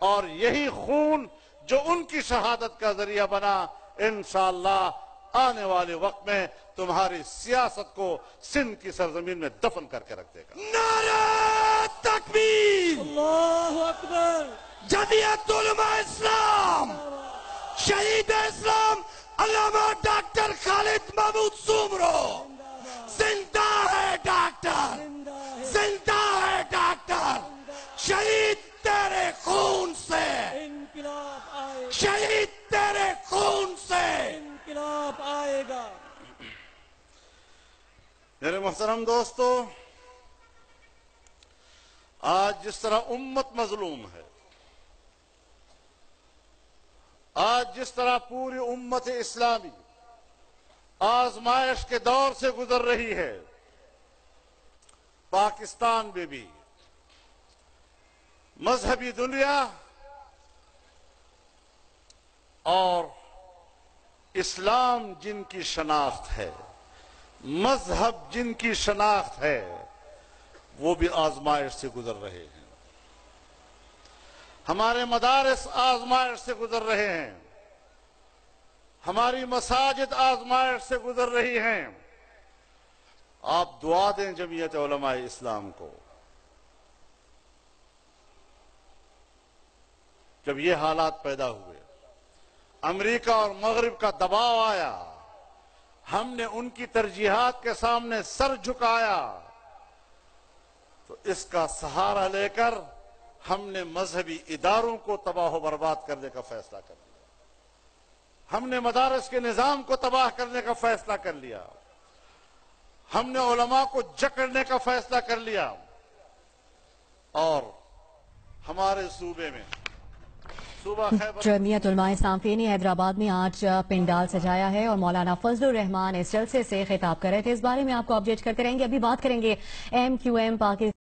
اور یہی خون جو ان کی شہادت کا ذریعہ بنا انشاءاللہ آنے والے وقت میں تمہاری سیاست کو سندھ کی سرزمین میں دفن کر کے رکھ دے گا۔ نعرہ تکبیر! اللہ اکبر! جمعیت علماء اسلام، شہید اسلام علامہ ڈاکٹر خالد محمود سومرو، زندہ ہے ڈاکٹر، زندہ ہے ڈاکٹر، شہید تیرے خون سے، انقلاب آئے گا، شہید تیرے خون سے۔ انقلاب آئے گا۔ میرے محترم دوستو، آج جس طرح امت مظلوم ہے، آج جس طرح پوری امت اسلامی آزمائش کے دور سے گزر رہی ہے، پاکستان میں بھی مذہبی دنیا اور اسلام جن کی شناخت ہے، مذہب جن کی شناخت ہے، وہ بھی آزمائش سے گزر رہے ہیں۔ ہمارے مدارس آزمائش سے گزر رہے ہیں، ہماری مساجد آزمائش سے گزر رہی ہیں۔ آپ دعا دیں جمعیت علماء اسلام کو۔ جب یہ حالات پیدا ہوئے، امریکہ اور مغرب کا دباؤ آیا، ہم نے ان کی ترجیحات کے سامنے سر جھکایا، تو اس کا سہارا لے کر ہم نے مذہبی اداروں کو تباہ و برباد کرنے کا فیصلہ کر لیا، ہم نے مدارس کے نظام کو تباہ کرنے کا فیصلہ کر لیا، ہم نے علماء کو جکڑنے کا فیصلہ کر لیا، اور ہمارے صوبے میں صوبہ خیبر جمعیت علماء اسلام فینی حیدرآباد میں آج پنڈال سجایا ہے اور مولانا فضل الرحمان اس جلسے سے خطاب کر رہے تھے۔ اس بارے میں آپ کو اپڈیٹ کرتے رہیں گے۔ ابھی بات کریں گے MQM پاکستان